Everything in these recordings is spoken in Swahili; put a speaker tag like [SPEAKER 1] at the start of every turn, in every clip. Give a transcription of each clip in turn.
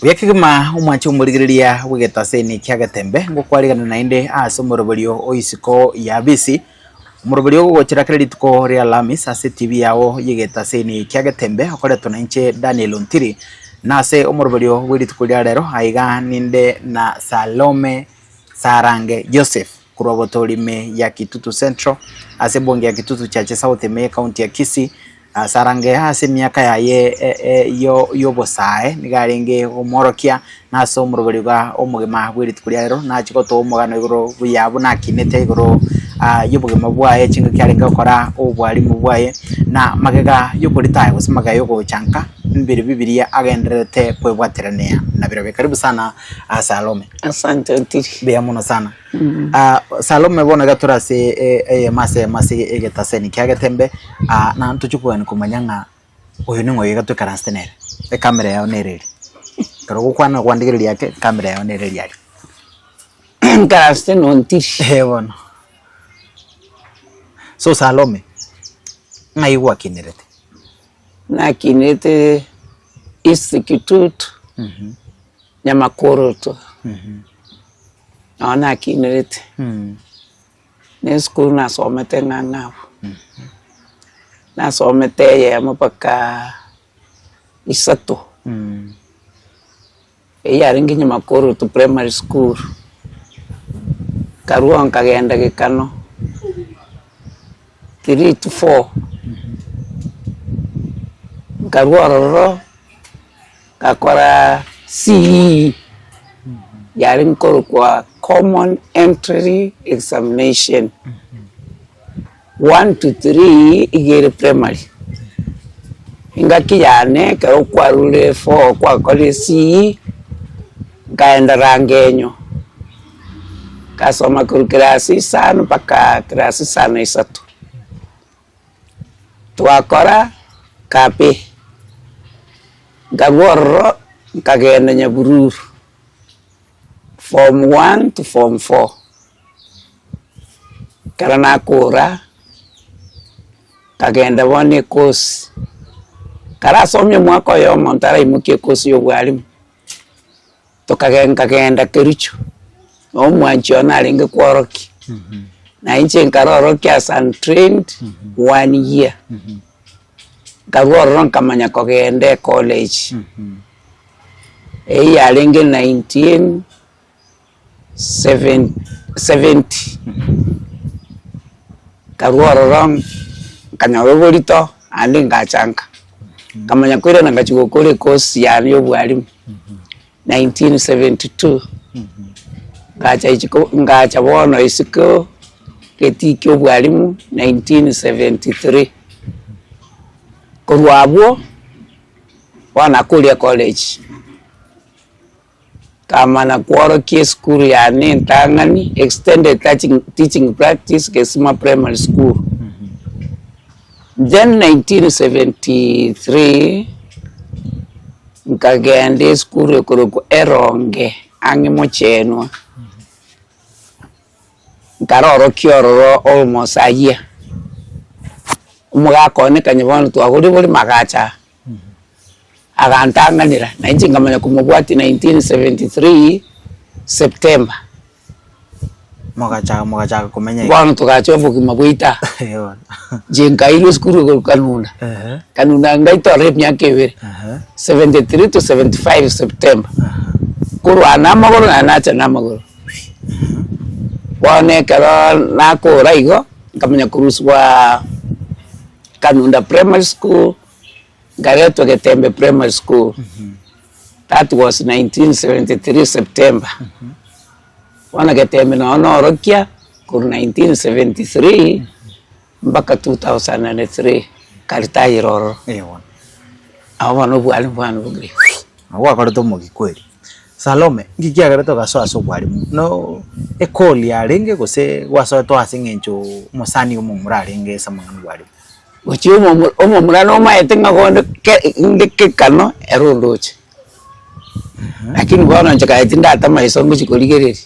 [SPEAKER 1] Wekigima umwachi umurigiriria wigetaseni kiagatembe ngokwarigana nainde ase omoroborio oisiko ya bisi omoroborio gogochera credit ko Real Lamis ase TV yao yigetaseni kiagatembe okoretwo na inche Daniel Ontiri nase omoroborio wirituko ria rero aiga ninde na Salome Sarange Joseph kurobotorime ya Kitutu Central ase bonge ya Kitutu Chache South me county ya Kisii. Sarange ase miaka yaye yo bosae nigarenge omorokia naso omorobori ga omugema bwirituko ria rero nachikoto omugano igoro buyabu nakinete igoro yobugema bwaye chinga kyarenga gukora obwarimu bwaye na magega yokoritaye gusemaga yogochanga mbere bibilia agenderete kwebwateranea na biro. Karibu sana Salome.
[SPEAKER 2] Asante Ontiri.
[SPEAKER 1] Bea muno sana. Salome bona gaturase mase egetaseni kiagatembe na ntuchukwa nikumanyanga uyu ni ngoyi gatukaranstenere kamera yao nereri karo gukwana gwandikiriri yake kamera yao nereri yari
[SPEAKER 2] karansten Ontiri
[SPEAKER 1] bona. So Salome ngaiwa kinerete
[SPEAKER 2] na kinete Institute Nyamakoro to na kinerete ne school na somete ngangabo na somete ye mapaka isato yaringi Nyamakoro to primary school karuan kagenda gekano 3 to 4 karuaroro kakora CE yarin kwa common entry examination 1 to 3 igere primary ingaki yane ka okwarule 4 kwa kole CE kaenda Rangenyo kasoma kuri klasi sano paka klasi sano isatu twakora kape gagoro kagenda Nyabururu form 1 to form 4 karana kura kagenda bone course kara somye mwako yo montara imuke course yo bwalimu to kagenda Kericho omwancho nalinge kworoki na inche nkaroroki as untrained 1 year kagoro nkamanya kogende college yalinge 1970 kagoro kanyawebolito andi ngachanga kamanya kwira nangachiko kole course yani yo bwalimu 1972 ngacha bono isiko ketiki obwalimu 1973 kurwabo wana kulia college kama na kworo ki school yani ntangani extended teaching practice kesima primary school. Then 1973 nkagende school kuruko Eronge angi mochenwa nkaroro kiororo almost a year umugakone kanyibona twaguri buri magacha agantanganira na injingamanya kumubwati 1973 September
[SPEAKER 1] magacha kumenya
[SPEAKER 2] bwana tugachovu kimabwita jinga ile skuru kanuna kanuna ngaito rep nyakebere 73 to 75 September kurwana magoro na nacha na magoro bwana kala nako raigo kamenya kuruswa Kanunda Primary School, Gareto Getembe Primary School. That was 1973 September. Wana Getembe na Onorokia, kuru 1973, mpaka 2003, Karitayi Roro. Awa no bwali bwana bugri.
[SPEAKER 1] Awa karato mugi kweli. Salome, ngikia karato gaso bwali. No ekoli arenge gose gwaso to asingencho musani umumurarenge samangani bwali.
[SPEAKER 2] Uchi umumurano maetenga gonde kekano erondoche. Lakini bwana nchaka itinda atama isongo chikoligereri.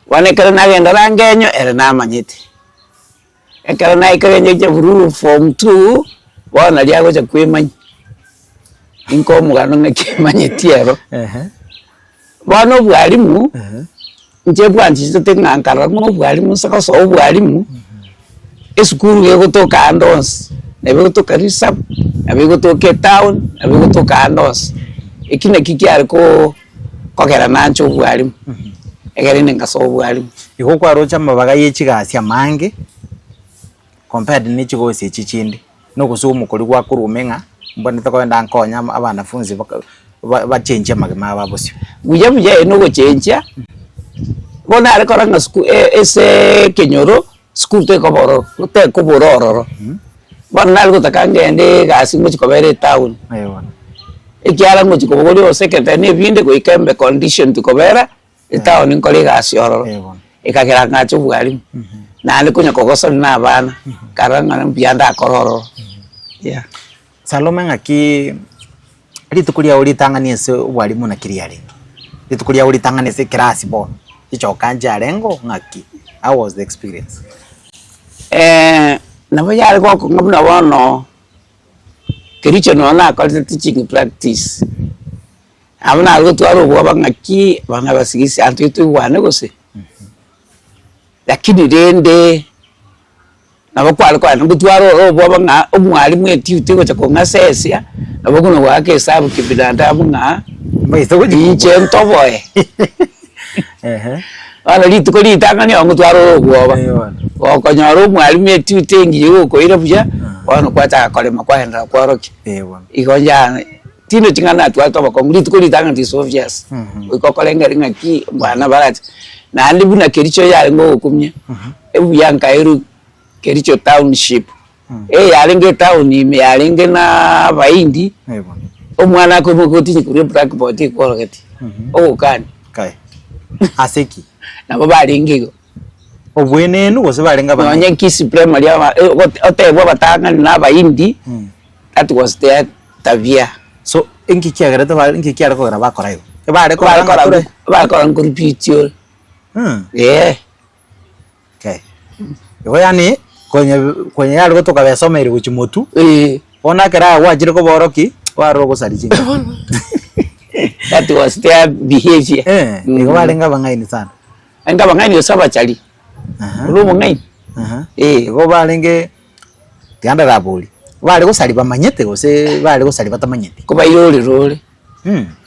[SPEAKER 2] Wane kala nagenda Rangenyo era namanyite. Ekala naikagenye Nyabururu form 2 bwana lyago cha kwemanyi. inko mugano ngekimanyetiero bono bwalimu nje bwanjije tengankara ngo bwalimu saka so bwalimu esukuru yegotoka Andos nebegotoka Risap nebegotoka Town nebegotoka Andos ikine kikiari ko kogera nancho bwalimu egere nengaso bwalimu
[SPEAKER 1] iko kwa rocha mabaga yechigasi amange compared n'ikigosi ekikindi no kusoma umukori gwa kurumenga mbone takwenda nkonya abanafunzi bachenje magama babosyo
[SPEAKER 2] buye no gochenja bona ari koranga school ese kenyoro school te kobororo bona algo takangende gasi ngo chikobere Town
[SPEAKER 1] ayona
[SPEAKER 2] ikiara ngo chikobori o secretary ne binde ko ikembe condition tikobera Town nkole gasi ororo ikagera ngacho bwalimu na ali kunya kogoso na bana karanga mbianda kororo yeah
[SPEAKER 1] Salome ngaki ritukuria uri tangania se bwalimu na kiriari ritukuria uri tangania se class bo icho kanja rengo ngaki how was the experience
[SPEAKER 2] nabo yari ko ngabuna bono kiricho no na ko teaching practice abana algo twaro bo bangaki bana basigisi antu tu wane gose lakini rende nabo kwali kwa ngutwaro bo banga umwalimu etiute ko chako ngasesia nabo kuno wake sabu kibidanda bunga
[SPEAKER 1] maiso ko
[SPEAKER 2] inche ntoboe ala litu ko litanga ni ngutwaro bo ba ko nyaro umwalimu etiute ngiyo ko ira buja wano kwata kolema kwa henda kworoki ikonja tino chingana twato ba ko litu ko litanga ndi Soviets ko kolenga ngaki bana barati na andi buna kericho yale ngo kumye ebu yankairu kericho township yalenge town ni yalenge na baindi omwana ko mukoti kuri blackboard ko rogati kani
[SPEAKER 1] kai aseki
[SPEAKER 2] na baba lingego
[SPEAKER 1] obwene no gose balenga
[SPEAKER 2] bana onye kisi primary otebwa batanga na baindi that was their tavia
[SPEAKER 1] so inki kiagara to inki kiara ko graba korayo
[SPEAKER 2] ba ko ngurupitio
[SPEAKER 1] okay yo yani kwenye algo tukabesomera guchimotu ona kera wajire ko boroki warogo sarije
[SPEAKER 2] that was their behavior
[SPEAKER 1] ego balenga bangaini sana
[SPEAKER 2] anga bangaini osaba chali rumo ngai
[SPEAKER 1] ego balenge tianda rabuli bale go sali bamanyete gose bale go sali batamanyete
[SPEAKER 2] ko bayirole role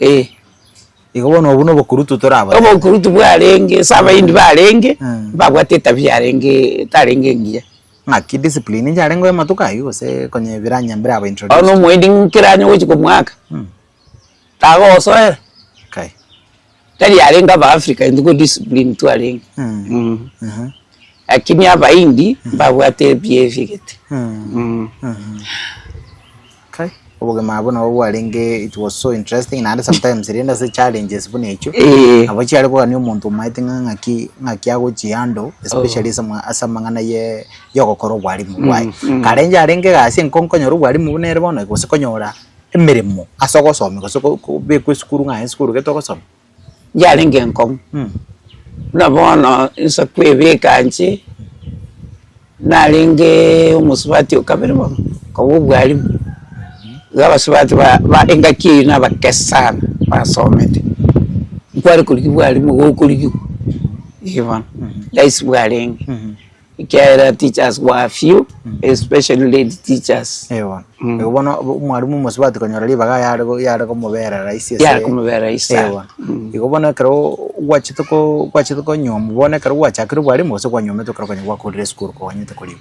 [SPEAKER 1] ego bono obuno bokurutu toraba
[SPEAKER 2] obokurutu bwarenge saba indi barenge babwateta byarenge tarenge ngiya
[SPEAKER 1] ngaki discipline njarengo ematuka yo se konye biranya mbere aba introduce
[SPEAKER 2] ono mwending kiranyo wechi ko mwaka tago soera
[SPEAKER 1] kai
[SPEAKER 2] tali yarenga ba Africa ndiko discipline tu arenga akini aba indi babwate behavior
[SPEAKER 1] kai oboge mabona wo arenge it was so interesting and sometimes it is a challenges bune echo abachi ariko ni umuntu maite ngaki ago chiando especially asamangana ye yogokoro bwalimu wai karenja arenge gasi enkonkonyo bwalimu bunere bona gose konyora emirimo asogosome gose be ku skuru nga skuru getogosome
[SPEAKER 2] yarenge enkon na bona isa kwebe kanchi na lenge umusubati okabere bona ko bwalimu zaba subati ba engaki na bakesana basomete kwari kuri bwalimu go kuri even dais bwaling ikera teachers were few especially lady teachers
[SPEAKER 1] ubona umwarimu musubati konyora libaga yaro kumubera raisi
[SPEAKER 2] yaro kumubera isa
[SPEAKER 1] igobona karo gwachitoko nyomu bona karo gwachakira bwalimu so kwanyome to karo kwanywa kuri school ko wanyita kuri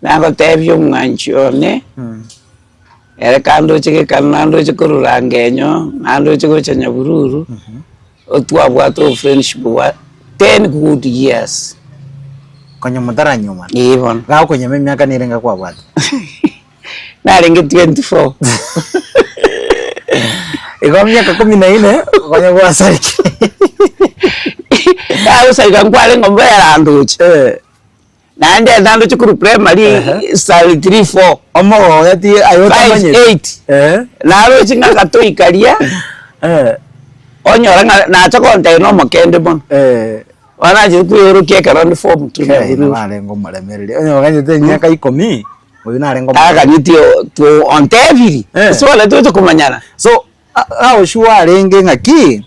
[SPEAKER 2] nango tebyo mwanchone era kando chike kanando chikururangenyo nando chiko chanyabururu otwa bwato friendship wa 10 good years
[SPEAKER 1] konyo mudara nyuma
[SPEAKER 2] even
[SPEAKER 1] gaho konyo myaka nirenga kwa bwato
[SPEAKER 2] narenga 24
[SPEAKER 1] ego myaka 14 konyo kwa sariki
[SPEAKER 2] dawo sarika ngwale ngombera anduche nande dando chukuru primary sali 3-4
[SPEAKER 1] omo yati ayota manye
[SPEAKER 2] 8 naro chinga kato ikalia onyora na chakonta no mokende bon wana jiku yoro keka round form tu
[SPEAKER 1] na wale ngomaremerere onyo ganye te nyaka 10 Uyu narengo.
[SPEAKER 2] Aganyitio to onteviri. So wala tu kumanyana.
[SPEAKER 1] So shua renge ngaki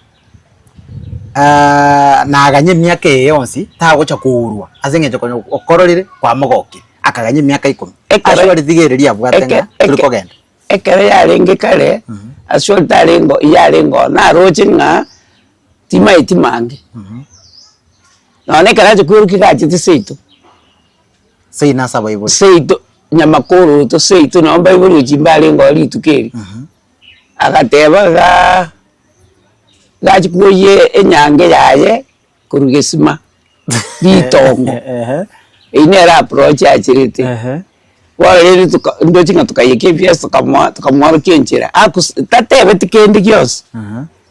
[SPEAKER 1] na aganye miaka yonsi ta gocha kuurwa azenge choko okororire kwa mogoki akaganye miaka 10 ashwa ritigereria bwatenga tuliko genda
[SPEAKER 2] ekere yarenge kare ashwa tarengo yarengo na rochinga tima itimange none kana chukuruki gachiti seito
[SPEAKER 1] seina sabaibuli
[SPEAKER 2] seito nyamakuru to seito no baibuli chimbarengo litukeri agateba gachikuye enyange yaye kurugesima bitongo inera approach achirite wale ndocinga tukayeke fiesta tukamwaro kenchira tatebe tikendi kyose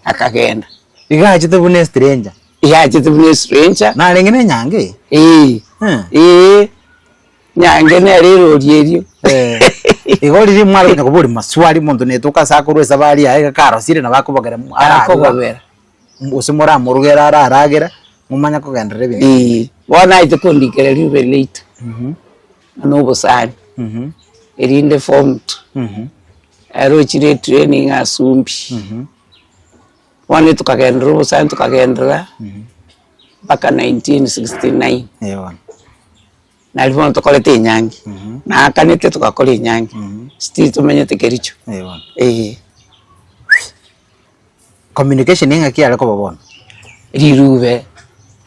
[SPEAKER 2] akagenda
[SPEAKER 1] igachite bune stranger
[SPEAKER 2] na
[SPEAKER 1] rengene nyange
[SPEAKER 2] nyange nerero ryerio
[SPEAKER 1] igori ri mwaro nyakuburi maswali muntu netuka sakuru sabari aye karo sire na bakubagera
[SPEAKER 2] arakogobera
[SPEAKER 1] usimura murugera aragera mumanya kugendere bine
[SPEAKER 2] bona itukundikere ribe late no bosani erinde formed arochire training asumbi wane tukagendera bosani tukagendera baka 1969
[SPEAKER 1] yona
[SPEAKER 2] nalivona tukolete nyangi na kanete tukakole nyangi still tumenyete kericho
[SPEAKER 1] yona communication inga kiara ko babona
[SPEAKER 2] rirube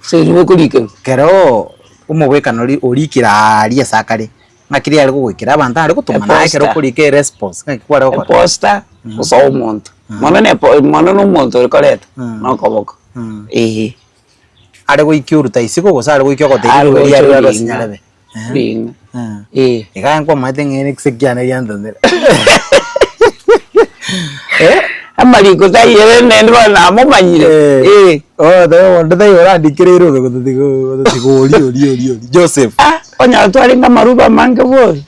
[SPEAKER 2] se ribe kulike
[SPEAKER 1] kero umubweka nori orikira aria sakare ngakiri ari gugwikira abantu ari gutuma naye kero kulike response ngakikwara ko
[SPEAKER 2] posta uso umuntu mwana no muntu rikoreta no koboko
[SPEAKER 1] ari guikiuru taisiko gusa ari guikyo ko tiri ari ari sinyarabe ikankwa matengene kisekiana yandondera
[SPEAKER 2] amariko tayere nendwa na momanyire
[SPEAKER 1] ndo tayo randikire iro go oli Joseph
[SPEAKER 2] onya twaringa maruba mange bori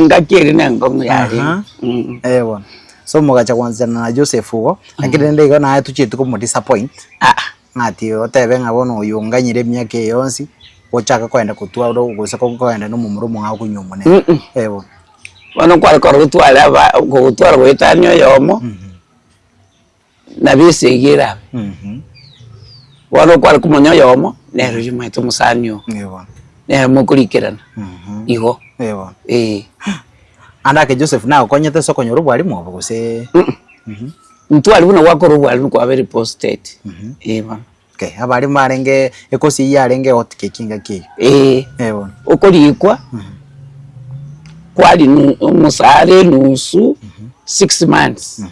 [SPEAKER 2] ngakire nengo yari
[SPEAKER 1] bona so mugacha kwanza na Joseph ugo akire ndego na tuchitu ko disappoint ngati otebe ngabona uyunganyire myaka yonsi ochaka kwenda kutwa ro gusa ko kwenda no mumurumu ngako nyumune bona
[SPEAKER 2] wano kwari ko rutwala ba go twara wetanyo yomo na bisegira wano kwari kumonyo yomo nero yumaitu musanyo ne mukurikirana igo
[SPEAKER 1] bona andake Joseph na okonyete soko nyoru bwali mwobo guse
[SPEAKER 2] ntwali buno wakoro bwali kwa very posted bona
[SPEAKER 1] okay abali marenge ekosi yarenge otike kinga ki bona
[SPEAKER 2] okorikwa kwali musare nusu 6 months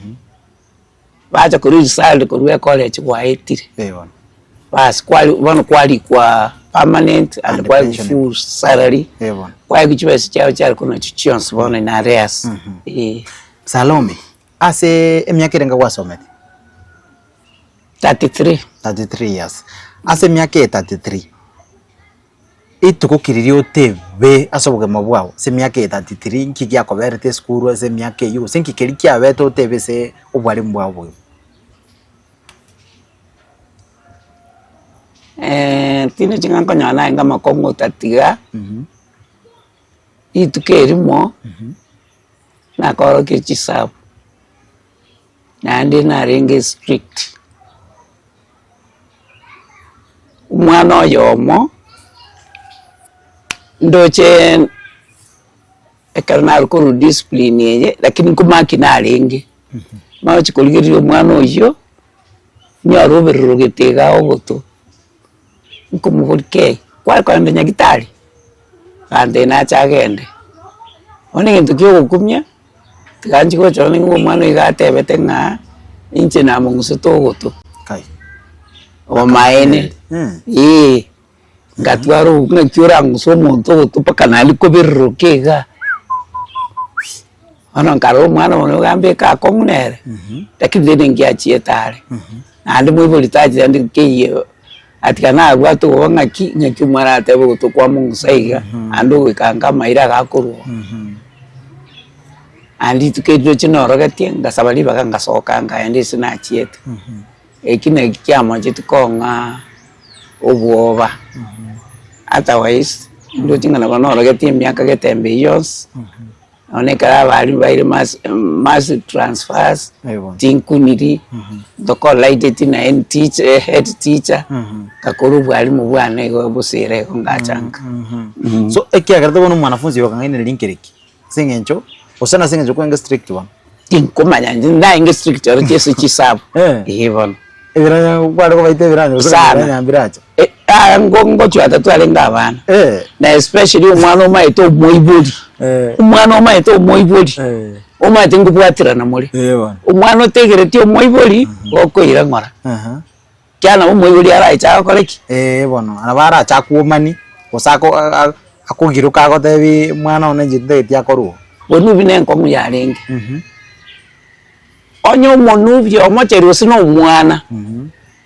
[SPEAKER 2] bacha kuri sale kuri college kwa 80
[SPEAKER 1] bona
[SPEAKER 2] bas kwali kwa permanent and kwali full salary
[SPEAKER 1] bona
[SPEAKER 2] kwali kichwesi chao chali kuna chichons bona na areas
[SPEAKER 1] Salome ase emyaka irenga wasomete 33 years ase myaka 33 itukukiririo tebe asoboge mabwao se myaka 33 nkiki yakoberete skuru ase myaka yo senki keriki abeto tebe se obwali mbwabo
[SPEAKER 2] tino chinganko nyana nga makomo tatiga itukerimo na koro kichisabu na ndi na renge strict umwana oyomo ndoche ekarnal ko discipline ye lakini kumaki na renge ma chikuligiri umwana oyo nyaro berro getega ogoto nkumugurike kwa ndo nyagitari ande na chagende one ntu kyo gukumya tiganji ko chone umwana igatebete nga inche na munguso togoto
[SPEAKER 1] kai
[SPEAKER 2] o maene ngatwaro ngakyora nguso muntu tupaka naliko birro kega ana karo mwana wono gambe ka komunere lakini dede ngiachie tare andi mwibuli taji andi kiyo atikana agwatu wanga ngaki mara tebo to kwa Mungu saiga ando wikanga maira gakuru andi tukejo chinoro gatenga sabali baganga soka andi sina chiete ekine kyamo chitukonga obwoba otherwise ndo tingana banora gete myaka getembe yos onekara bali baire mass transfers tinkuniri doko laite na teacher head teacher kakuru bwali mu bwana go busire ko ngachanga
[SPEAKER 1] so ekiagarata bono mwanafunzi wakangine linkereki singencho osana singencho kwenge strict one
[SPEAKER 2] tinkumanya nda inge strict oro chesu chisabu ibon
[SPEAKER 1] ebiranya kwalo baite biranya osana nyambiracha
[SPEAKER 2] ngo chwata twalenga abana na especially umwana omaito moibodi umwana omaito moibodi omaite ngubwatirana muri umwana otegereti omoibodi okoira ngora kyana omoibodi aracha akoreki
[SPEAKER 1] bono arabara acha kuomani osako akugiruka gotebi mwana one njite akoruo
[SPEAKER 2] bonu binenko muyarenge onyo monubi omocheri osino mwana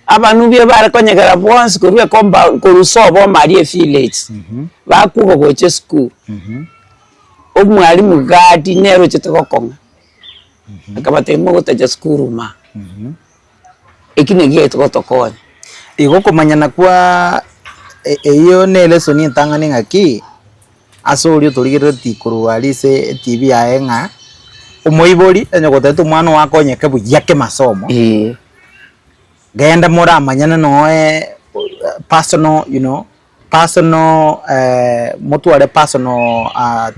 [SPEAKER 2] abantu bye barakonyegera bonse kuruye komba kurusobo Marie village bakuko goche school omwalimu gadi nero chitokokonga akabatemo gotaja school ma ekine gete gotokonya
[SPEAKER 1] igokomanyana kwa eyo nele soni ntangane ngaki asorio torigere tikuru alise TV yaenga omoibori enyogotetu mwana wakonyeke buyake masomo genda mora manyana noe personal personal mutuale personal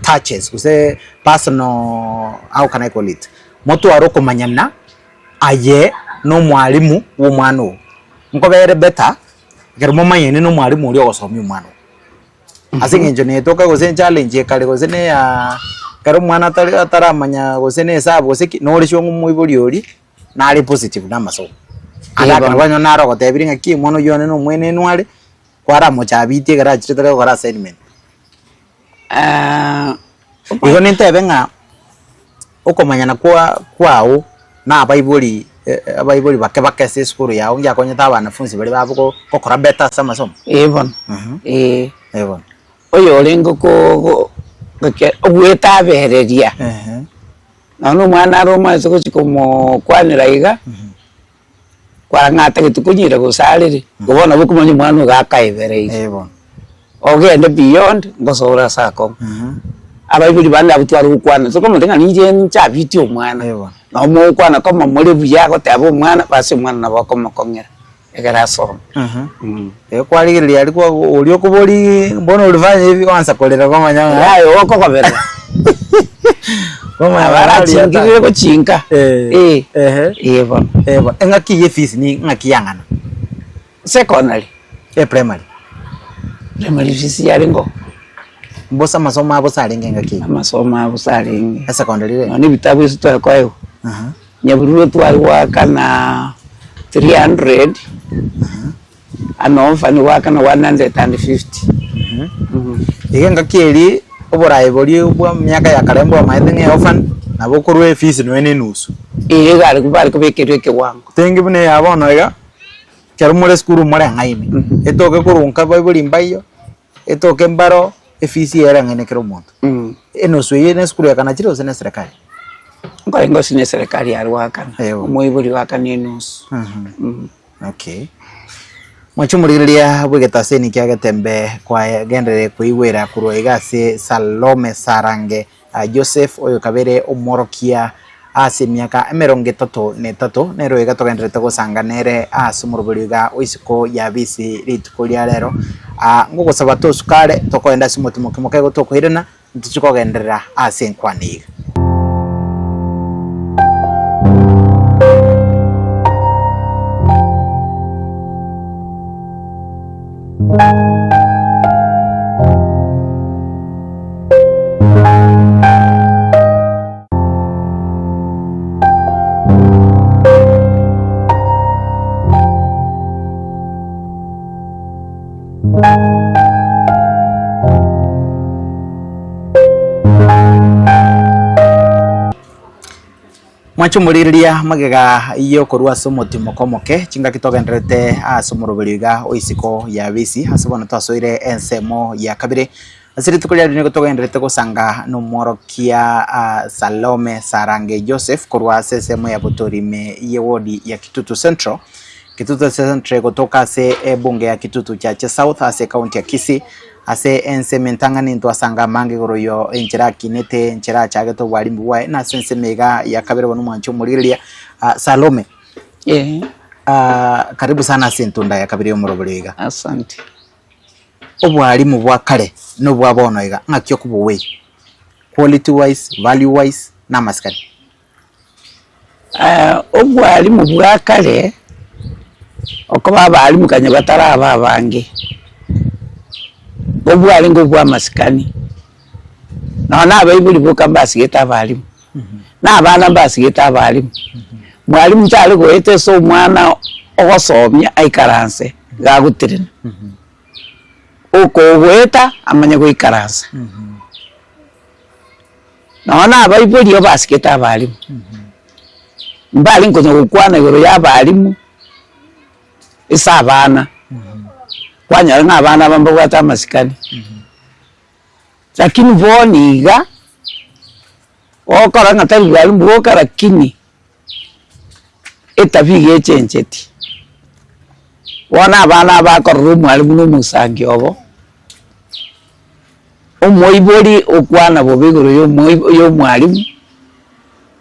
[SPEAKER 1] touches kuse personal how can I call it mutuaro komanyana aye no mwalimu wo mwana nkobere beta germo manyene no mwalimu uri ogosomi umwana asingenjo ne toka gose challenge kale gose ne ya karo mwana ataramanya gose ne sabo gose no ri shongu muibori ori na ari positive na maso ala kanwanyo naro gotebiri ngaki mono yone no mwene nwale kwara mochabitie gara chitore gara assignment igo nintebe nga ukomanyana kwao na abaibori bake se skuru yao ngya konyeta abanafunzi bali babo kokora beta samasomo
[SPEAKER 2] ebon ebon oyo lengo ko ke ogweta bereria nano mwana roma soko chikomo kwanira iga kwa ngata gitukunyira gusalire gubona bukumanyi mwana gakaibere
[SPEAKER 1] ebon
[SPEAKER 2] ogende beyond ngosora sako abaibuli banda butwara ukwana soko mutenga nije ncha video mwana
[SPEAKER 1] ebon
[SPEAKER 2] no mo kwana kama muri buyako tabo mwana basi mwana nabako makongera egara so
[SPEAKER 1] kwaligiria alikuwa ulio kuboli mbona ulifanya hivi kwanza kolera kwa manyanga
[SPEAKER 2] yayo wako kabera kama barachingire ko chinka ebon
[SPEAKER 1] engaki ye fees ni ngaki yangana
[SPEAKER 2] secondary
[SPEAKER 1] primary
[SPEAKER 2] fees yaringo
[SPEAKER 1] mbosa masomo abo salinge ngaki
[SPEAKER 2] masomo abo salinge
[SPEAKER 1] secondary
[SPEAKER 2] ni bitabu sitwa kwayo nyaburu twalwa kana 300 anofani waka na 150
[SPEAKER 1] ngaki eri oboraye boli bwa myaka ya karembo amaithenge ofan nabo kurwe fees nwene nusu
[SPEAKER 2] gari kubali kubekere ke wangu
[SPEAKER 1] tengi bune yabona iga cyaro muri skuru muri ngaime etoke kurunka bayibuli mbayo etoke mbaro fees yera ngene kero muntu enosu yene skuru ya kana chiro sene serikali
[SPEAKER 2] ngo ingo sine serikali arwaka moibuli waka ni nusu
[SPEAKER 1] okay mwachumuriria bwegetaseni kyagetembe kwa gendere kuiwera kurwa igase Salome Sarange Joseph oyo kabere omorokia ase myaka 33 nero igatogenderete gusanganere ase muruburiga oisiko ya bisi ritukuria rero ngugusaba tosukare tokoenda simutimo kimoke gotokuirana ntuchikogenderera ase nkwaniga mwachumuriria magega iyo korwa somotimo komoke chinga kitogenderete asomurubiriga oisiko ya bisi hasibona twasoire ensemo ya kabire asiri tukulia dine kutogenderete gusanga numorokia Salome Sarange Joseph korwa sesemo ya Butorime ye wodi ya Kitutu Central kutoka se bunge ya Kitutu Chache South ase county ya Kisii ase enseme ntang'ani ntwasanga mange goroyo enchera kinete enchera chageto bwalimu bwae na sense mega ya kabere bono mwancho murigereria Salome. Karibu sana sentunda ya kabere omoroborega.
[SPEAKER 2] Asante.
[SPEAKER 1] Obwalimu bwa kale no bwabono iga ngakyo kubuwe quality wise value wise na maskani.
[SPEAKER 2] Obwalimu bwa kale okoba abalimu kanya batara abange obwalimu bwa maskani na abayibuli boka basigeta abalimu na abana basigeta abalimu mwalimu cyali goete so mwana ogosomya aikaranse gagutirina uko goeta amanya goikaransa na abayibuli basigeta abalimu mbali nkonye gukwana igoro y'abalimu isa abana kwanya n'abana bamba gwata masikani lakini boniga okora ngatari balimu bokara kini etabige chencheti wana abana bakorru mwalimu n'umusangi obo omoibori okwana bobigoro yo mwalimu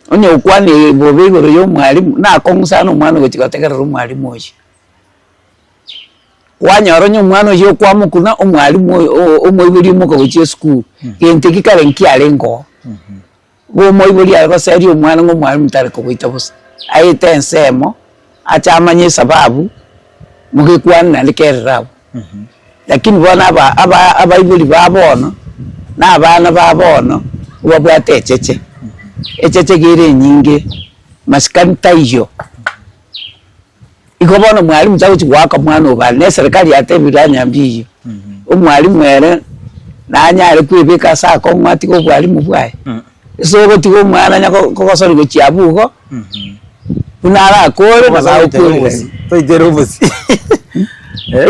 [SPEAKER 2] onye okwane bobigoro yo mwalimu na kongusana omwana gochikotegerera omwalimu oyo wanyoro nyo mwana oyo kwamukuna omwalimu omoibori muko gochie school gente kikare nkialengo go moibori algo seri omwana ngo mwalimu tare ko goita bose ayite ensemo achamanye sababu mugikwana likerera lakini bona abaibori babono na abana babono obabwate echeche gire nyinge maskani taiyo ikobona mwalimu chago chiwaka mwana obali ne serikali yatebiranya mbiyo omwalimu ere nanyare kwibika saa ko mwati ko bwalimu bwaye so go tigo mwana nyako kokosori go chiabugo unara akore baza ukuri
[SPEAKER 1] toiterobusi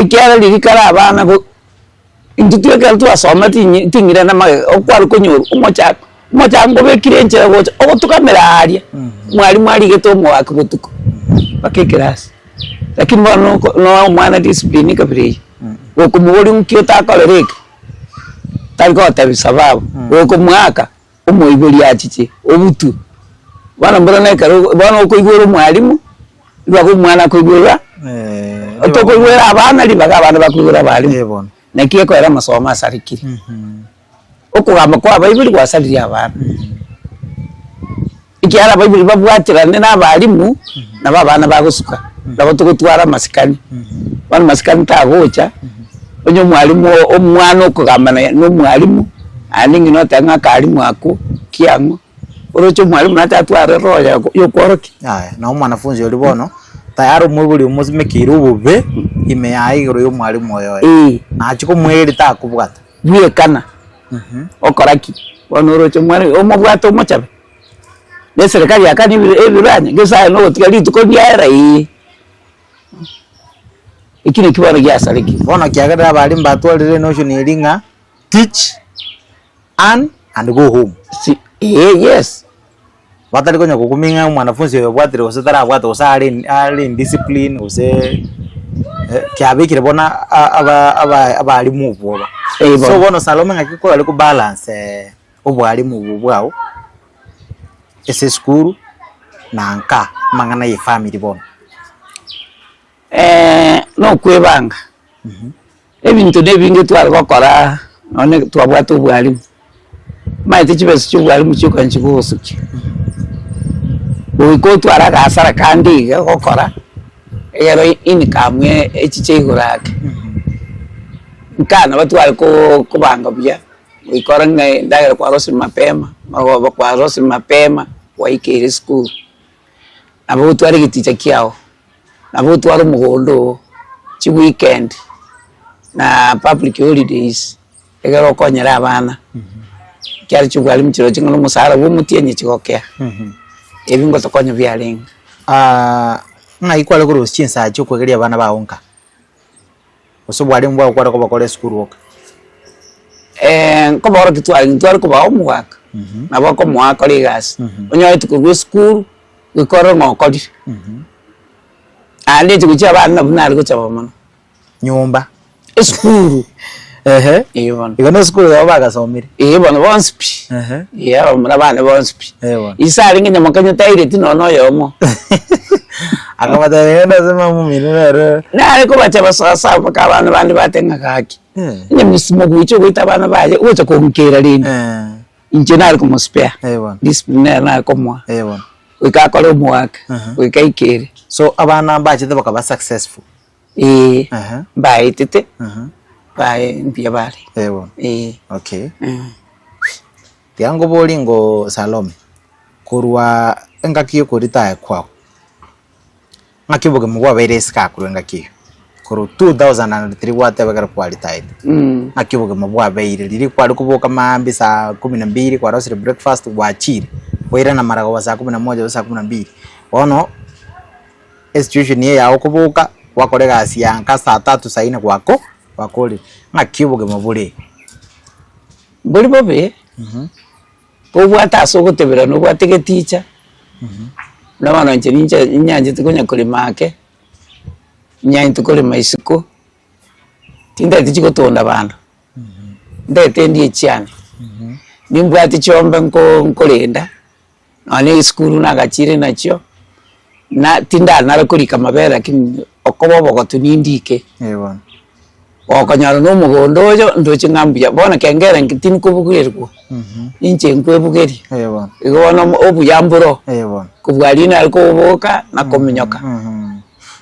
[SPEAKER 2] ikyara lirikara abana go intutwe kaltu asoma tingira na okwari konyoru mocha ngobe kirenchera gocha ogotukamera aria mwalimu ari getomo wake gutuko bakekirasi lakini no mwana discipline kabiri okumuri nkyo takolereka tariko tabisababu okumwaka omoibori achiche obutu bana mbona karo bana okoigoro mwalimu ibako mwana koigora otokoigora abana libaga abana bakoigora balimu nakiye ko era masoma sarikiri okugamba kwa bayibuli kwasaliri abana ikiara bayibuli babwatirane n'abalimu n'abana bagusuka nabo tukutwara masikani bana masikani tagocha onyo mwalimu omwana okugambana no mwalimu aningi no tanga kalimu ako kiango orocho mwalimu natatwara roya yokoroki
[SPEAKER 1] na umwanafunzi oli bono tayari umubuli umuzimekira ubube ime yaigiro yo mwalimu oyo na chiko mweri takubwata
[SPEAKER 2] bwe kana okoraki wanorocho mwari omubwato omochabe ne serikali yakani ebiranye gesa no tukali tukondiara ikine kibara gyasariki
[SPEAKER 1] bona kyagara abali mbatwalire notion iringa teach and go home
[SPEAKER 2] yes
[SPEAKER 1] batali konya kukuminga mwanafunzi oyo bwatire osatara bwato osali ali discipline ose kyabikire bona abali muboba so bona Salome ngakikola liko balance obwalimu bwao ese skuru na nka mangana ye family bona
[SPEAKER 2] no kwebanga ebintu nebinge twalibakora none twabwata obwalimu maite kibese cy'obwalimu cyokanchi gosuki uko twara gasara kandi gokora yero income echiche igurake nkana batwale kubanga bya ikora ndagira kwa rosi mapema kwa rosi mapema waikere school abo twari giticha kiao nabo twari mugondo chi weekend na public holidays egero konyera abana kyari chugwali mchiro chingano musara wo mutienye chigokea ebingo tokonya byalenga
[SPEAKER 1] ikwale kuri chinsa cyo kwegeria abana baonka osobwali mbwa kwara ko bakore school work
[SPEAKER 2] ko bora kitwari ko ba omwaka nabo ko mwaka ligas onyo tukugwe school ikoro ngokodi ande chikuchi abana bunali ko chaba mano
[SPEAKER 1] nyumba
[SPEAKER 2] school Ibon.
[SPEAKER 1] Igano school ya baga somire.
[SPEAKER 2] Ibon bonspi. Yeah, mrabane bonspi. Isa ringi nyamakanya taire tino yomo.
[SPEAKER 1] Akamata yenda sema muminero.
[SPEAKER 2] Na ariko bacha basasa bakabana bandi batenga kaki. Nyamisimu gucho guita bana baje ucha kumkera lini. Inje na ariko muspea. Discipline na ariko mwa. Wikakora umwaka. Wikaikere.
[SPEAKER 1] So abana baje bakaba successful.
[SPEAKER 2] Bye tete. Bye mpia bali.
[SPEAKER 1] Okay. Tiango bolingo Salome. Kurwa engakiyo kuritaye kwao. Ngakiboge mugwa bereska kurenga kiyo. Kuru 2003 wate bagara qualified. Ngakiboge mugwa beire liri kwali kuboka mambi saa 12 kwa rosary breakfast wachiri. Wera na marago wa saa 11 saa 12. Ono institution ye yawo kuboka wakorega asiyanka saa 3 saa 4 kwako wakoli. Ngakiboge mabule.
[SPEAKER 2] Buli bobe. Obwata asogotebera no bwatege teacher. Nabana nje nyanje tukonya kuri make. Nyanje tukore maisiko. Tinda tichiko tonda bantu. Ndete ndiye cyane. Nimbwati cyombe nkolenda. Ane skulu nagachire nakyo. Na tinda narakurika mabera kim okobobo gotunindike. Okanyaro no mugondo yo ndoche ngambya bona kengera ngitini kubugirwa. Inche nkwebugeri. Igona obuyamburo. Kubwalina ariko boka na kominyoka.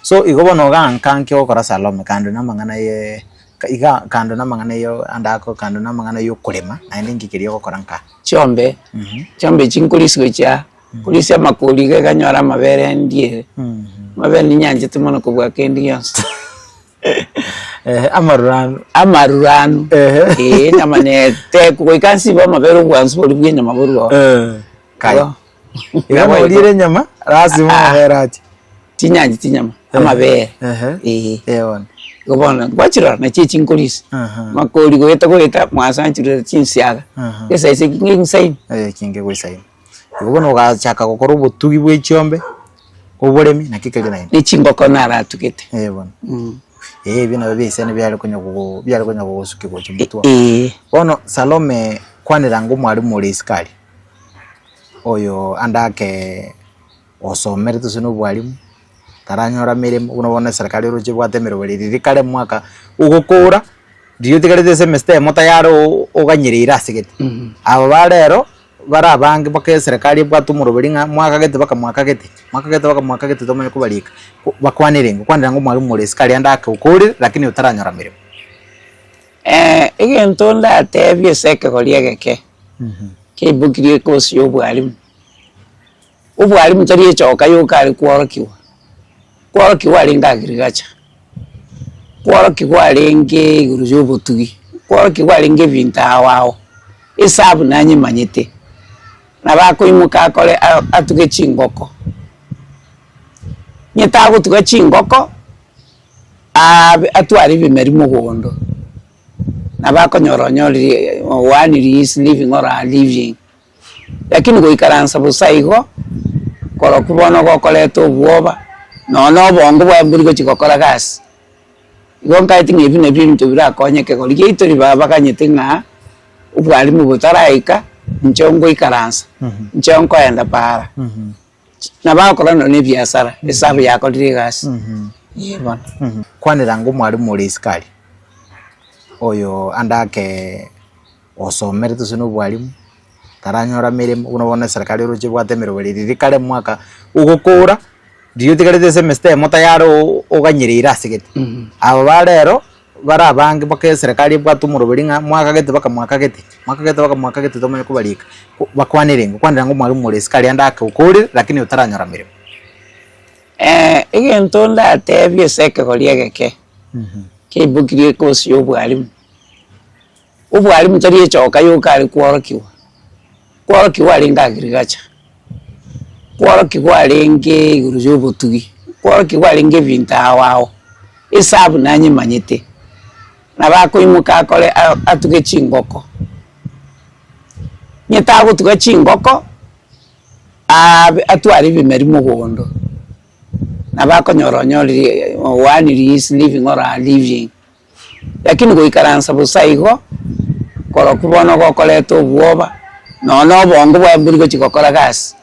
[SPEAKER 1] So igobona gankanke okora Salome kando namangana ye iga kando namangana yo andako kando namangana yo kulema andi ngikiriyo gokoranka
[SPEAKER 2] Chombe. Chombe chinkuliswe cha kulisia makulige ganyora mabere ndiye. Mabere nyanje tumono kubwa kendi yonse. Amarurano namane te kuikansi ba mabere gwansu boli bwenya maburu
[SPEAKER 1] kayo igamo lire nyama lazima herati
[SPEAKER 2] tinyama amabere gobona gwachira na chichinkulisi makoli goeta mwasanchira chinsiaga esa ise kingisai
[SPEAKER 1] kinge gwisai gobona ugachaka gukora ubutugi bwe Chombe uburemi na kikege nayo
[SPEAKER 2] ni chingoko nara tukete
[SPEAKER 1] bino bise ne byali kunya kugusuki go chimutwa ono Salome kwanira ngo mwali muri iskali oyo andake osomere tusino bwalimu taranyora mirimo unabona serikali ruche bwatemero bali kale mwaka ugukura ndiyo tigarite semester mota yaro uganyirira asigete abo barero barabange bake serikali bwatumuro biringa mwaka gete baka mwaka gete tomenye kubalika bakwanirengo kwanira ngo mwali muri iskali andake ukuri lakini utaranyora mirimo
[SPEAKER 2] egento ndatebye seke goliegeke kibukiri kosi yobwalimu ubwalimu tari echoka yokari kworokiwa alinga agriculture kworokiwa alinge gurujo botugi kworokiwa alinge vinta wao isabu nanyi manyete nabako imuka kole atuge chingoko nyetago tuge chingoko atwari bimeri mugondo nabako nyoronyori one is living or a living lakini goikaransa busaigo koro kubono gokoleto buoba no bongo bwa mburigo chikokora gas igonka itinga ibine bintu birakonyeke gori gitori baba kanyete nga ubwalimu butaraika nchongo ikaransa nchongo enda para nabakora no ne biasara esabu yako riri gas yebona
[SPEAKER 1] kwanira ngo mwali muri iskali oyo andake osomere tusino bwalimu taranyora mirimo unabona serikali ruche bwatemero bali kale mwaka ugukura ndiyo tigarite semester mota yaro uganyirira asigete abo barero barabange bake serikali bwatumuro biringa mwaka gete baka mwaka gete tomenye kubalika bakwanirengo kwanira ngo mwali muri iskali andake ukuri lakini utaranyora mirimo
[SPEAKER 2] egento ndatebye seke goliegeke kibukiri kosi yobwalimu ubwalimu tari echoka yokari kworokiwa alinga agriculture kworokiwa alinge gurujo botugi kworokiwa alinge vinta wao isabu nanyi manyete nabako imuka kole atuge chingoko nyetago tuge chingoko atwari bimeri mugondo nabako nyoronyori one is living or a living lakini goikaransa busaigo koro kubona gokoreto bwoba no bongo bwa mburi gochikokora gasi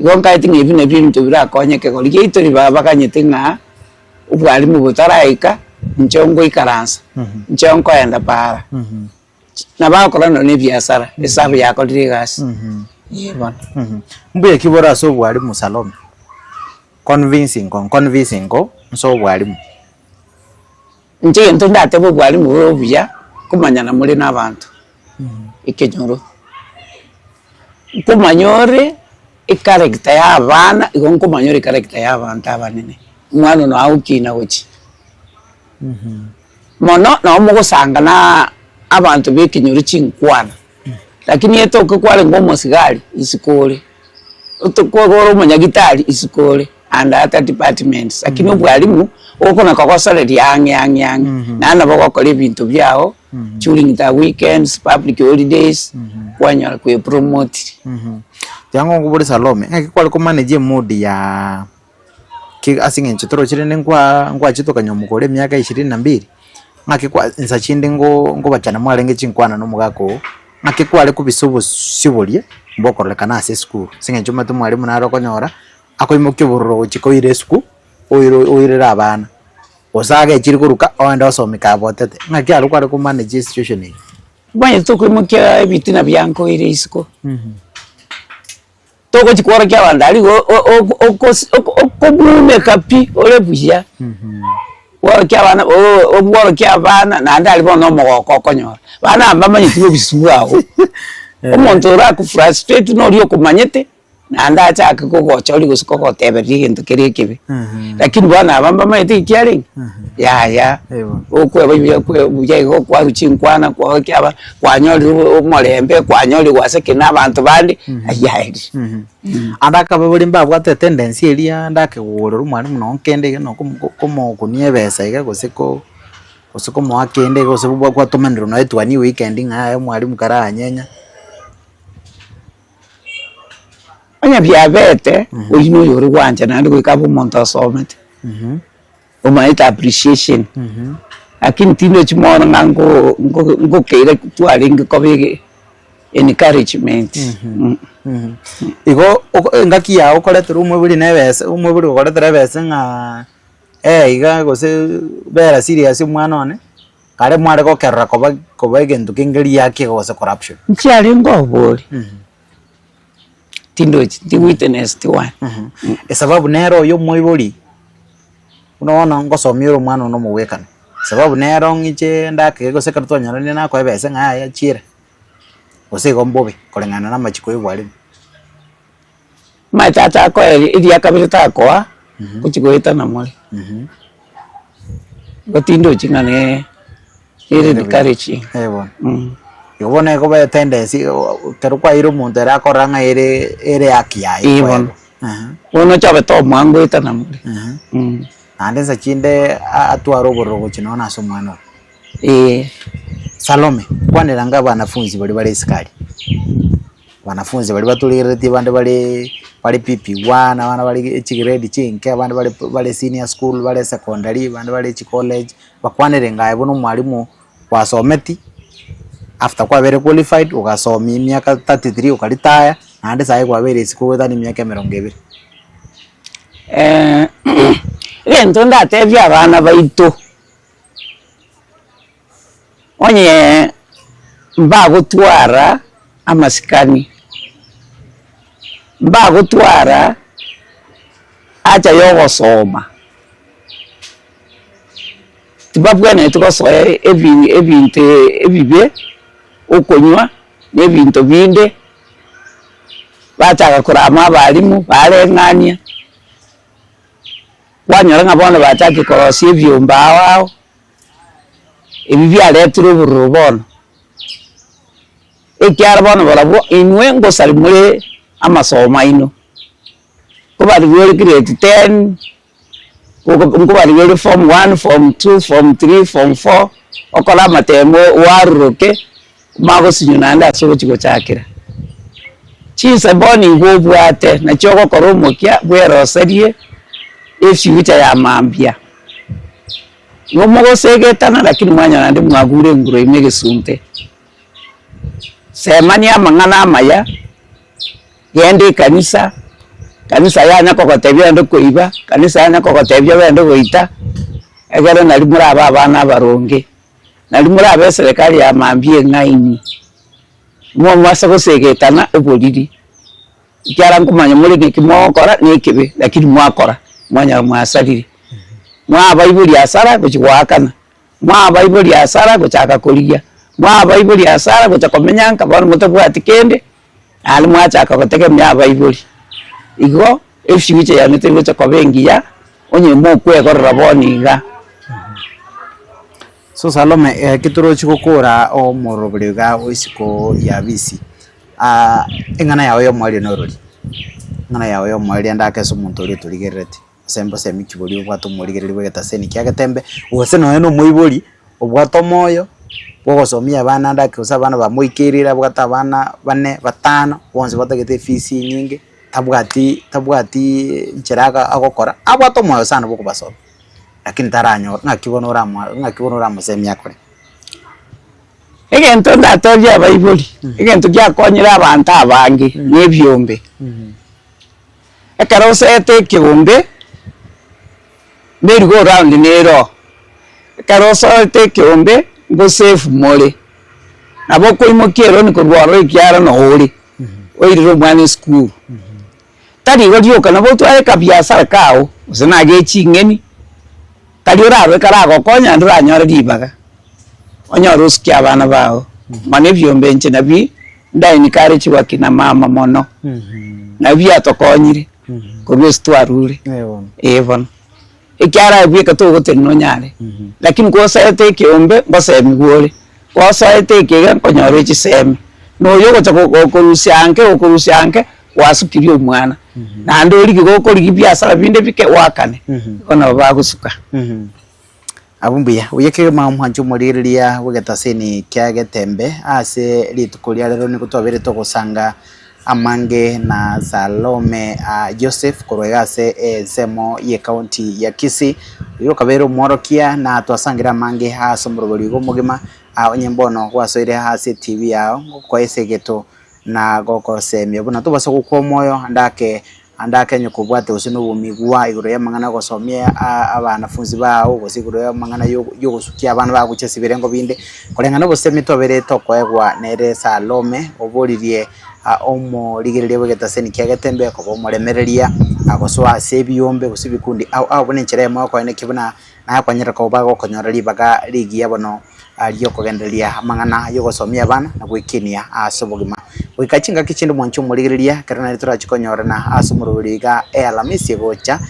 [SPEAKER 2] igo nkaiti ngibi ne bintu birakonyeke gori geitori baba kanyete nga ubwalimu butaraika nchongo ikaransa nchongo enda para na bakora no ne biasara esabu yako dirigasi yebona
[SPEAKER 1] mbuye kibora so bwalimu Salome convincing ko so bwalimu
[SPEAKER 2] nje ntunda ate bwalimu buya kumanyana muri n'abantu ikenyoro kumanyore ikarekta y'abana igo kumanyore ikarekta y'abantu abanene umwana no awukina gochi mono no mugusanga na abantu bekinyoro chinkwana lakini yeto kwale ngomo sigari isikole utokogoro munyagitari isikole and other departments lakini ubwalimu okona kakosale yange nana bakokora ibintu byao during the weekends public holidays kwanyara kwe promote
[SPEAKER 1] jango ngubure Salome akikwale ko manage mood ya asinge nchitoro chirene ngwa chitoka nyomukore myaka 22 ngakikwa nsachinde ngo bachana mwalenge chinkwana no mugako ngakikwale kubisubu sibolie mbokoreka ase school singe nchuma tu mwalimu naro konyora akoimukyo burro chikoire school oirera abana osage chiri kuruka oenda osomika botete ngaki arukware ku manage situation iyi
[SPEAKER 2] banye tokwimukya bitina byanko ire school toko chikora kya bandali okobulume kapi olebuya woro kya bana obworo kya bana na ndali bono mogoko konyora bana ambamanyi tibo bisuaho omuntu ra ku frustrate no rio kumanyete na ndacha akugocha uri gusukoko tebe rigintu kirikebe lakini bana abambamanyi tikyari ya okwe bujaigo kwa ruchinkwana kwa kyaba kwanyori umorembe kwanyori waseke nabantu bandi ayari
[SPEAKER 1] andaka baburi mbabwate tendency elia ndake gororo umwana muno nkende no komo kuniebesa iga goseko mo akende gosebwa kwa tomendro no etwani weekend nga mwalimu karanyenya anya
[SPEAKER 2] byabete uyino yori wanje nandi kwikabo umuntu asomete umaita appreciation lakini tindo chimona ngo keira twalinga kobege encouragement
[SPEAKER 1] igo ngaki ya okorete rumwe buri nebese umwe buri okorete bese nga iga gose bera serious mwana one kare mware ko kerra koba gentu kingeri yake gose corruption
[SPEAKER 2] nchali ngobori tindo ti witness ti one
[SPEAKER 1] sababu nero yo moibori unaona ngosomiro mwana no muwekana sababu nero ngiche ndake gose kartonyana ni nako ebese nga ya chire gose gombobe kolengana na machiko y'ubwalimu
[SPEAKER 2] matata ko iri akabita ko kuchigoita na mole gotindo chingane iri dikarichi yobone ko ba tendency terukwa iro muntu era koranga ere akiai wono chabe to mwango ita na mole
[SPEAKER 1] ande sachinde atwaro borogo chinona so mwana Salome kwanira nga banafunzi bali iskali wanafunzi bali batulireti bande bali PP1 bana bali grade chinke bande bali senior school bali secondary bande bali college bakwanire ngaye bono mwalimu wasometi after kwa very qualified ukasomi miaka 33 ukalitaya ande sai kwa very school thani miaka 20
[SPEAKER 2] lento ndatebya abana baito onye mbagutwara amasikani mbagutwara acha yogosoma tibabwene tukosoye ebintu ebibe okonywa nebintu binde bataka kurama abalimu barengania wanyora ngabona bataki korosi ebyumba wao ibi byaletire uburubono ekyara bono barabo inwe ngo sali muri amasoma ino ko bari wori grade 10 ko bari wori form 1 form 2 form 3 form 4 okola matemo waruroke mago sinyunanda so chiko chakira chisa boni ngobwate na choko koromokya bweroserie efiuta ya mambia ngomo segetana lakini mwanya nande mwagure nguro imege sunte semani amangana amaya gende kanisa yana kokotebya ndo kuiba kanisa yana kokotebya wendo goita egere nali muri abana baronge nali muri abe serikali ya mambie ngaini mo mwasa gosegetana eboliri ikyara nkumanya muri nikimokora nikibe lakini mwakora mwanya mwasalire mwa baibuli asara kuchwakana mwa baibuli asara kuchaka kulia mwa baibuli asara kuchakomenyanka bana mutabwati kende ali mwachaka kutegemya baibuli igo efshigiche ya nete chakobengiya onye mokwe gorra boniga.
[SPEAKER 1] So Salome kituro chikukura o moroburiga oisiko ya bisi engana yawe yo mwali norori ngana yawe yo mwali ndake so muntu uri turigerete sembo semikiburi ubwato murigerere bwegataseni kyagetembe wose no muiburi ubwato moyo bwogosomia abana ndake usa abana bamuikirira bwata abana bane batano bonse batagete fisi nyingi tabwati nchiraga agokora abwato moyo sana bwo kubasoma lakini taranyo ngakibona uramusemia kore
[SPEAKER 2] egento ndatorya baibuli egento kyakonyira abantu abangi nebyombe ekarosete kibumbe nerigo round nero ekarosete kibumbe ngo safe mole abo koimokero ni kurwaro ikyara no hori oiriro mwana school tari wadiyo kana boto ay kabiasara kao usanage chingeni tari orarwe karago konya nduranyora dibaga onyoro usiki abana bao mane byombe nche nabi ndai nikare chiwa kina mama mono nabi atokonyire kurwese twarure evon ikyara bweka to gotenno nyare lakini ko sayete kiombe ngose migore ko sayete kega konyoro chiseme no yogo chako okurusyanke wasukirio mwana na ndori gikokori gibiasara binde bike wakane kona bagusuka
[SPEAKER 1] abumbiya uyeke mamwanju muriria wegetaseni kyagetembe ase litukulia lero nikutobere togosanga amange na Salome Joseph korwegase semo ye county ya Kisii yo kabero mworokia na twasangira mange ha somborobori go mugima onyembono gwasoire ha TV yao kwa esegeto na goko semye buna tubasa gukwo moyo andake nyokubwate usino bumigwa iguro yamangana gosomia abanafunzi bao gosiguro yamangana yo gosukia abana baguchese birengo binde kolengana bosemi tobere tokoegwa nere Salome oboririe omo ligerere bwegetaseni kyagetembe ko bomoremereria agoswa sebiombe gusibikundi au bonenchera mo ko ene kibuna na kwanyera ko bago konyora libaga ligi yabono aliyo kogenderia mangana yo gosomia abana na gwikinia asobogima wikachinga kichindo mwancho murigereria karana turachikonyora na asumururiga Alhamisi gocha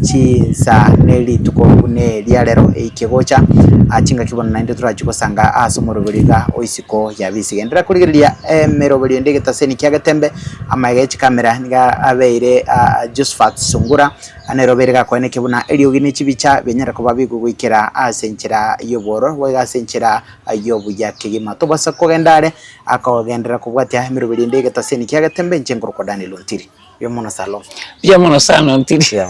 [SPEAKER 1] chinsa neli tukone lialero ikigocha achinga kibona nainde turachikosanga asumururiga oisiko ya bisi gendera kurigereria meroberi ndege taseni kyagetembe amagechi kamera niga abeire Josephat Sungura aneroberega kwene kibuna eliogini chibicha benyera ko babigo gwikira asenchera yoboro wega senchera ayobuya kigima tobasa kogendare akagendera kubwatia meroberi ndege taseni kyagetembe nchengoro ko Daniel Ontiri yo mona Salome
[SPEAKER 2] ntiri